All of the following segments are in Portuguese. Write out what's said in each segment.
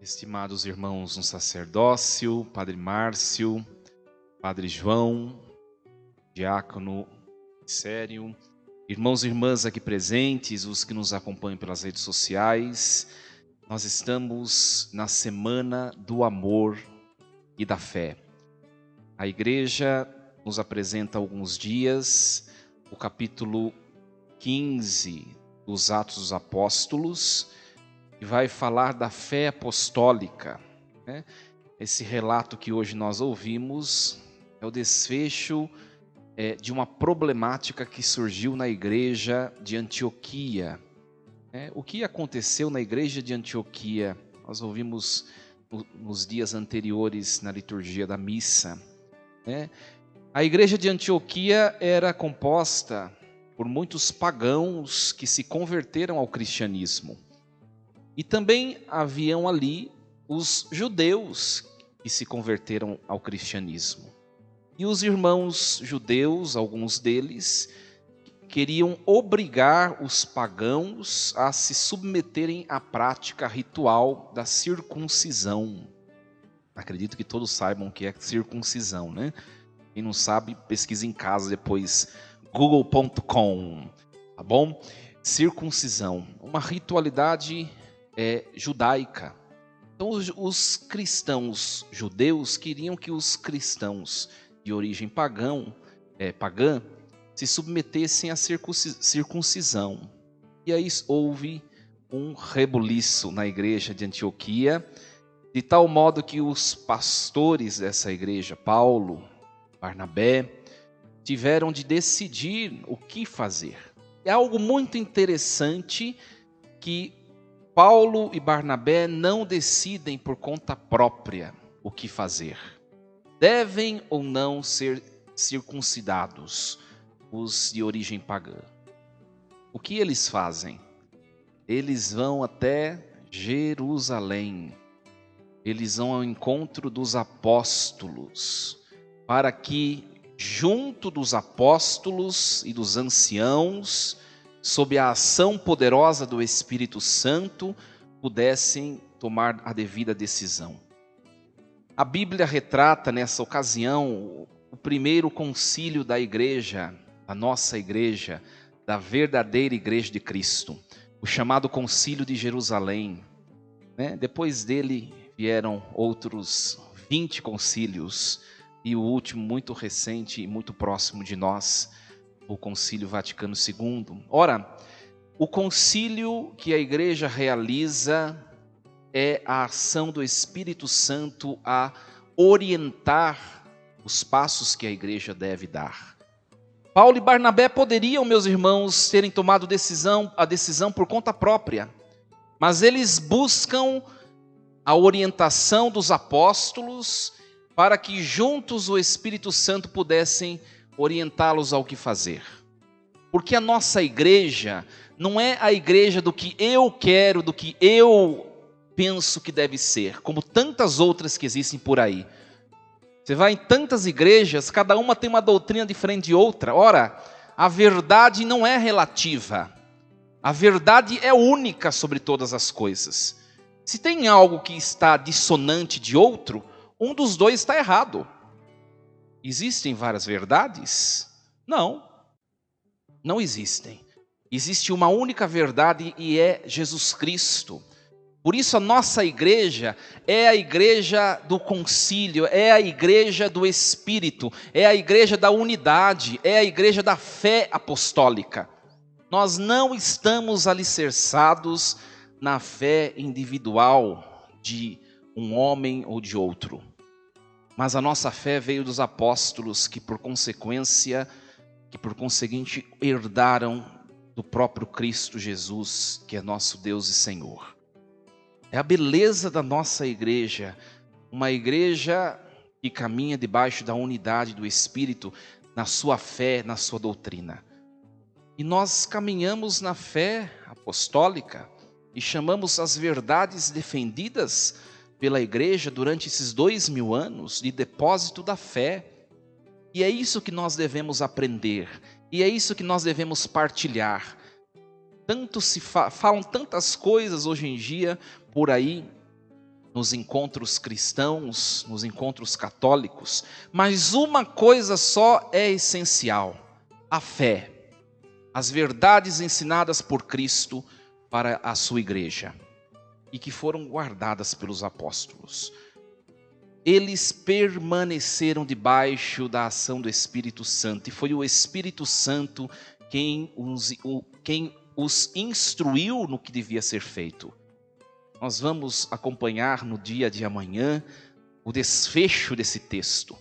Estimados irmãos no sacerdócio, Padre Márcio, Padre João, Diácono Sério, irmãos e irmãs aqui presentes, os que nos acompanham pelas redes sociais, nós estamos na Semana do Amor e da Fé. A Igreja nos apresenta há alguns dias o capítulo 15 dos Atos dos Apóstolos, e vai falar da fé apostólica, né? Esse relato que hoje nós ouvimos é o desfecho de uma problemática que surgiu na igreja de Antioquia. O que aconteceu na igreja de Antioquia? Nós ouvimos nos dias anteriores na liturgia da missa, né? A igreja de Antioquia era composta por muitos pagãos que se converteram ao cristianismo. E também haviam ali os judeus que se converteram ao cristianismo. E os irmãos judeus, alguns deles, queriam obrigar os pagãos a se submeterem à prática ritual da circuncisão. Acredito que todos saibam o que é circuncisão, né? Quem não sabe, pesquisa em casa depois, google.com, tá bom? Circuncisão, uma ritualidade judaica. Então os cristãos judeus queriam que os cristãos de origem pagã se submetessem à circuncisão. E aí houve um rebuliço na igreja de Antioquia, de tal modo que os pastores dessa igreja, Paulo, Barnabé, tiveram de decidir o que fazer. É algo muito interessante que Paulo e Barnabé não decidem por conta própria o que fazer. Devem ou não ser circuncidados os de origem pagã? O que eles fazem? Eles vão até Jerusalém. Eles vão ao encontro dos apóstolos, para que, junto dos apóstolos e dos anciãos, sob a ação poderosa do Espírito Santo, pudessem tomar a devida decisão. A Bíblia retrata nessa ocasião o primeiro concílio da igreja, a nossa igreja, da verdadeira igreja de Cristo, o chamado Concílio de Jerusalém, né? Depois dele vieram outros 20 concílios, e o último muito recente e muito próximo de nós, o Concílio Vaticano II. Ora, o concílio que a igreja realiza é a ação do Espírito Santo a orientar os passos que a igreja deve dar. Paulo e Barnabé poderiam, meus irmãos, terem tomado a decisão por conta própria, mas eles buscam a orientação dos apóstolos para que juntos o Espírito Santo pudessem orientá-los ao que fazer. Porque a nossa igreja não é a igreja do que eu quero, do que eu penso que deve ser, como tantas outras que existem por aí. Você vai em tantas igrejas, cada uma tem uma doutrina diferente de outra. Ora, a verdade não é relativa. A verdade é única sobre todas as coisas. Se tem algo que está dissonante de outro, um dos dois está errado. Existem várias verdades? Não, não existem. Existe uma única verdade e é Jesus Cristo. Por isso a nossa igreja é a igreja do concílio, é a igreja do Espírito, é a igreja da unidade, é a igreja da fé apostólica. Nós não estamos alicerçados na fé individual de um homem ou de outro. Mas a nossa fé veio dos apóstolos que por conseguinte herdaram do próprio Cristo Jesus, que é nosso Deus e Senhor. É a beleza da nossa igreja, uma igreja que caminha debaixo da unidade do Espírito, na sua fé, na sua doutrina. E nós caminhamos na fé apostólica e chamamos as verdades defendidas pela igreja durante esses 2000 anos de depósito da fé. E é isso que nós devemos aprender, e é isso que nós devemos partilhar. Tanto se falam tantas coisas hoje em dia por aí, nos encontros cristãos, nos encontros católicos, mas uma coisa só é essencial: a fé, as verdades ensinadas por Cristo para a sua igreja e que foram guardadas pelos apóstolos. Eles permaneceram debaixo da ação do Espírito Santo, e foi o Espírito Santo quem os instruiu no que devia ser feito. Nós vamos acompanhar no dia de amanhã o desfecho desse texto.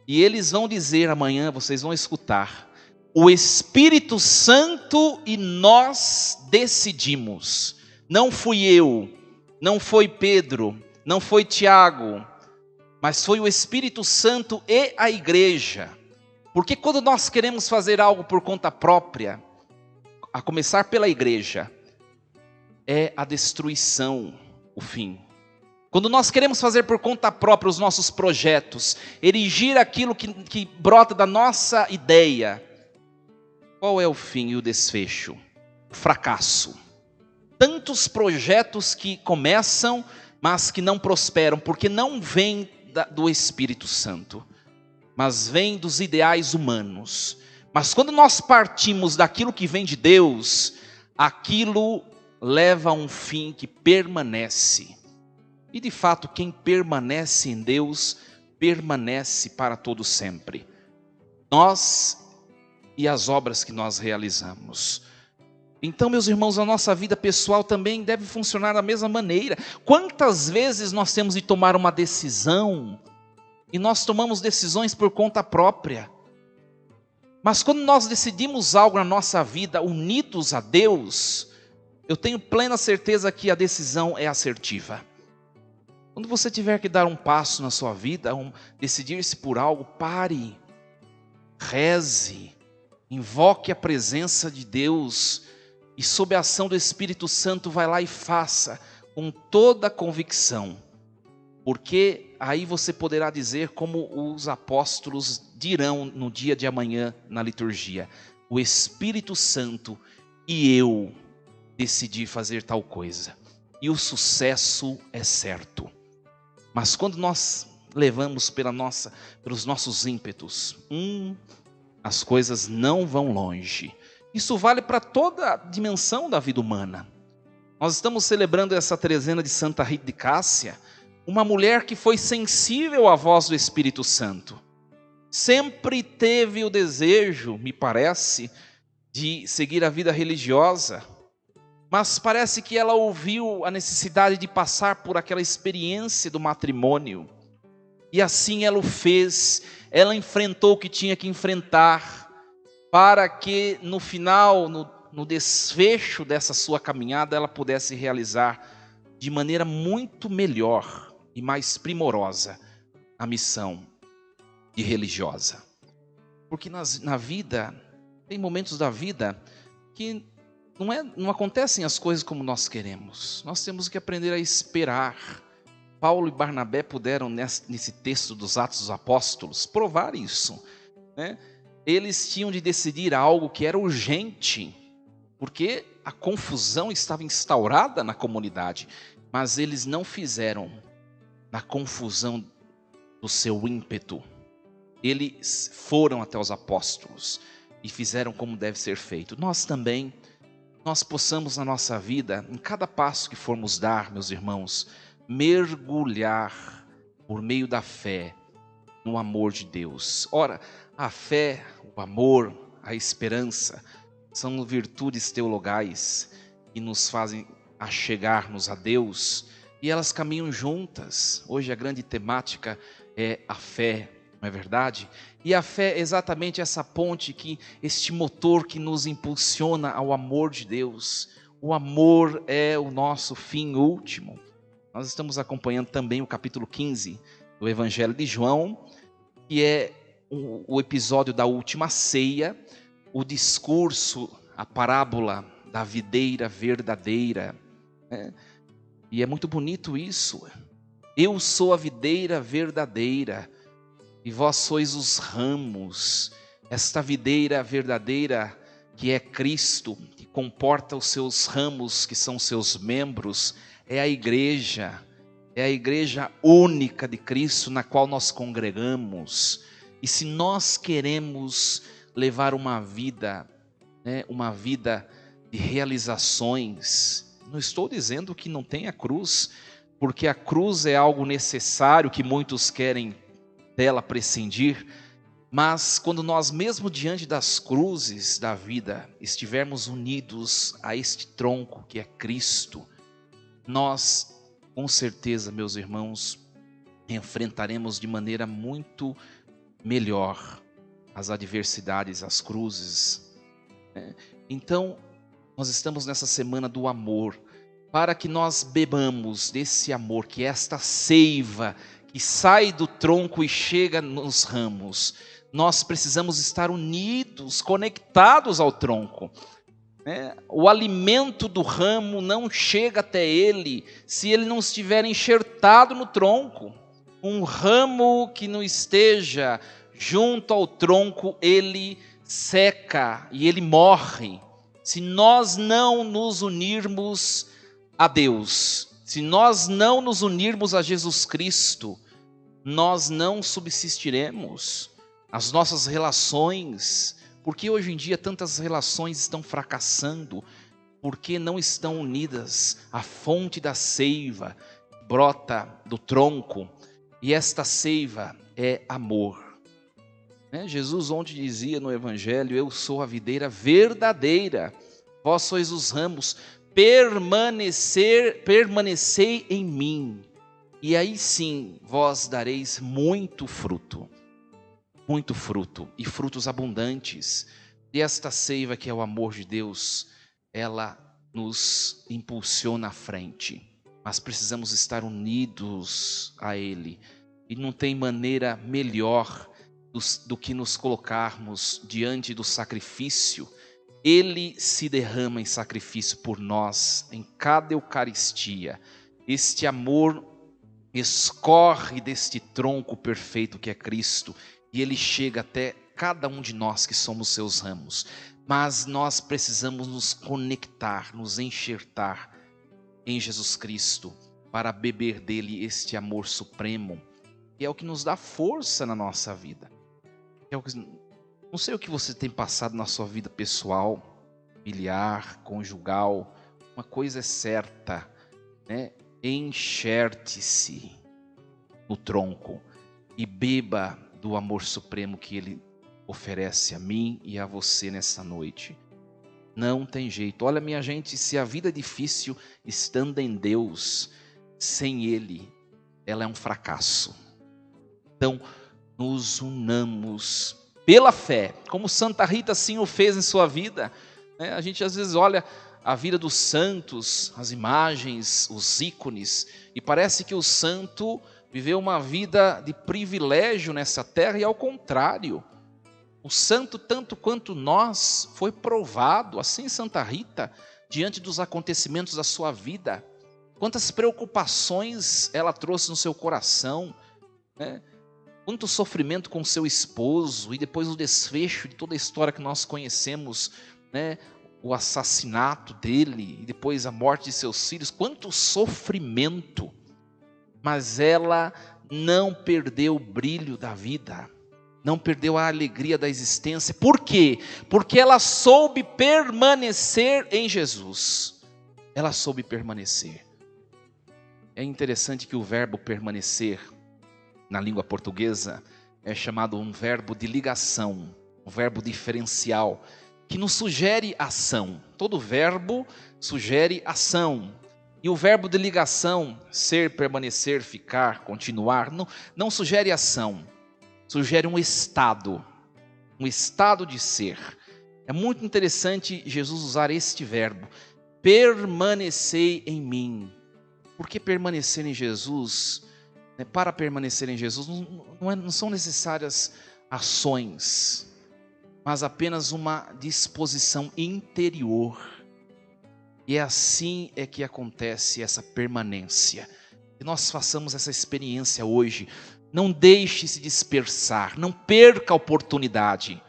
E eles vão dizer amanhã, vocês vão escutar: o Espírito Santo e nós decidimos. Não fui eu, não foi Pedro, não foi Tiago, mas foi o Espírito Santo e a igreja. Porque quando nós queremos fazer algo por conta própria, a começar pela igreja, é a destruição o fim. Quando nós queremos fazer por conta própria os nossos projetos, erigir aquilo que brota da nossa ideia, qual é o fim e o desfecho? O fracasso. Tantos projetos que começam, mas que não prosperam, porque não vêm do Espírito Santo, mas vêm dos ideais humanos. Mas quando nós partimos daquilo que vem de Deus, aquilo leva a um fim que permanece. E de fato, quem permanece em Deus, permanece para todo sempre. Nós e as obras que nós realizamos. Então, meus irmãos, a nossa vida pessoal também deve funcionar da mesma maneira. Quantas vezes nós temos de tomar uma decisão, e nós tomamos decisões por conta própria. Mas quando nós decidimos algo na nossa vida, unidos a Deus, eu tenho plena certeza que a decisão é assertiva. Quando você tiver que dar um passo na sua vida, decidir-se por algo, pare, reze, invoque a presença de Deus e sob a ação do Espírito Santo vai lá e faça com toda a convicção. Porque aí você poderá dizer como os apóstolos dirão no dia de amanhã na liturgia: o Espírito Santo e eu decidi fazer tal coisa. E o sucesso é certo. Mas quando nós levamos pelos nossos ímpetos, as coisas não vão longe. Isso vale para toda a dimensão da vida humana. Nós estamos celebrando essa trezena de Santa Rita de Cássia, uma mulher que foi sensível à voz do Espírito Santo. Sempre teve o desejo, me parece, de seguir a vida religiosa, mas parece que ela ouviu a necessidade de passar por aquela experiência do matrimônio. E assim ela o fez, ela enfrentou o que tinha que enfrentar, para que no final, no desfecho dessa sua caminhada, ela pudesse realizar de maneira muito melhor e mais primorosa a missão de religiosa. Porque na vida, tem momentos da vida que não acontecem as coisas como nós queremos. Nós temos que aprender a esperar. Paulo e Barnabé puderam, nesse texto dos Atos dos Apóstolos, provar isso, né? Eles tinham de decidir algo que era urgente, porque a confusão estava instaurada na comunidade, mas eles não fizeram na confusão do seu ímpeto. Eles foram até os apóstolos e fizeram como deve ser feito. Nós também, nós possamos na nossa vida, em cada passo que formos dar, meus irmãos, mergulhar por meio da fé no amor de Deus. Ora, a fé, o amor, a esperança são virtudes teologais que nos fazem achegar-nos a Deus, e elas caminham juntas. Hoje a grande temática é a fé, não é verdade? E a fé é exatamente essa ponte, este motor que nos impulsiona ao amor de Deus. O amor é o nosso fim último. Nós estamos acompanhando também o capítulo 15 do Evangelho de João, que é o episódio da última ceia, o discurso, a parábola da videira verdadeira, né? E é muito bonito isso. Eu sou a videira verdadeira e vós sois os ramos. Esta videira verdadeira que é Cristo, que comporta os seus ramos, que são seus membros, é a igreja. é a igreja única de Cristo na qual nós congregamos. E se nós queremos levar uma vida de realizações, não estou dizendo que não tenha cruz, porque a cruz é algo necessário que muitos querem dela prescindir, mas quando nós mesmo diante das cruzes da vida estivermos unidos a este tronco que é Cristo, nós com certeza, meus irmãos, enfrentaremos de maneira muito melhor as adversidades, as cruzes. Então, nós estamos nessa semana do amor, para que nós bebamos desse amor, que é esta seiva que sai do tronco e chega nos ramos. Nós precisamos estar unidos, conectados ao tronco. O alimento do ramo não chega até ele se ele não estiver enxertado no tronco. Um ramo que não esteja junto ao tronco, ele seca e ele morre. Se nós não nos unirmos a Deus, se nós não nos unirmos a Jesus Cristo, nós não subsistiremos. As nossas relações, porque hoje em dia tantas relações estão fracassando, porque não estão unidas à fonte da seiva, brota do tronco, e esta seiva é amor. Jesus ontem dizia no Evangelho: eu sou a videira verdadeira, vós sois os ramos, permanecei em mim, e aí sim vós dareis muito fruto, e frutos abundantes. E esta seiva que é o amor de Deus, ela nos impulsiona à frente, mas precisamos estar unidos a Ele, e não tem maneira melhor do que nos colocarmos diante do sacrifício. Ele se derrama em sacrifício por nós, em cada Eucaristia. Este amor escorre deste tronco perfeito que é Cristo, e ele chega até cada um de nós que somos seus ramos. Mas nós precisamos nos conectar, nos enxertar em Jesus Cristo, para beber dele este amor supremo, que é o que nos dá força na nossa vida. Não sei o que você tem passado na sua vida pessoal, familiar, conjugal. Uma coisa é certa, enxerte-se no tronco e beba do amor supremo que ele oferece a mim e a você nessa noite. Não tem jeito. Olha, minha gente, se a vida é difícil estando em Deus, sem Ele, ela é um fracasso. Então, nos unamos pela fé, como Santa Rita assim o fez em sua vida. A gente às vezes olha a vida dos santos, as imagens, os ícones, e parece que o santo viveu uma vida de privilégio nessa terra, e ao contrário, o santo, tanto quanto nós, foi provado, assim Santa Rita, diante dos acontecimentos da sua vida. Quantas preocupações ela trouxe no seu coração, quanto sofrimento com seu esposo, e depois o desfecho de toda a história que nós conhecemos, o assassinato dele, e depois a morte de seus filhos, quanto sofrimento, mas ela não perdeu o brilho da vida, não perdeu a alegria da existência. Por quê? Porque ela soube permanecer em Jesus, ela soube permanecer. É interessante que o verbo permanecer, na língua portuguesa, é chamado um verbo de ligação, um verbo diferencial, que nos sugere ação. Todo verbo sugere ação. E o verbo de ligação, ser, permanecer, ficar, continuar, não sugere ação, sugere um estado de ser. É muito interessante Jesus usar este verbo, permanecei em mim. Por que permanecer em Jesus? Para permanecer em Jesus não são necessárias ações, mas apenas uma disposição interior. E é assim que acontece essa permanência. Que nós façamos essa experiência hoje. Não deixe se dispersar, não perca a oportunidade.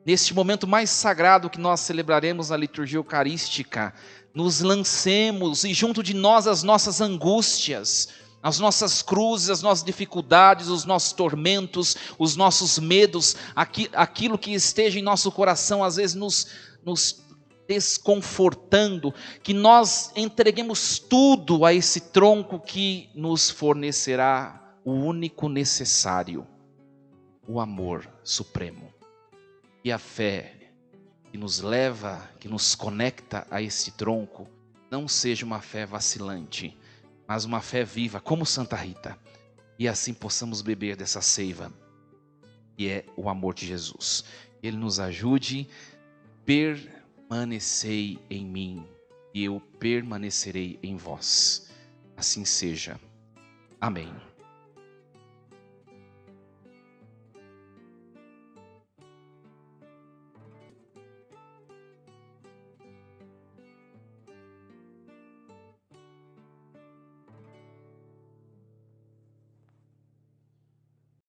Neste momento mais sagrado que nós celebraremos na liturgia eucarística, nos lancemos, e junto de nós as nossas angústias, as nossas cruzes, as nossas dificuldades, os nossos tormentos, os nossos medos, aquilo que esteja em nosso coração, às vezes nos desconfortando, que nós entreguemos tudo a esse tronco que nos fornecerá o único necessário, o amor supremo. E a fé que nos leva, que nos conecta a esse tronco, não seja uma fé vacilante, mas uma fé viva, como Santa Rita, e assim possamos beber dessa seiva, que é o amor de Jesus. Ele nos ajude, permanecei em mim, e eu permanecerei em vós. Assim seja. Amém.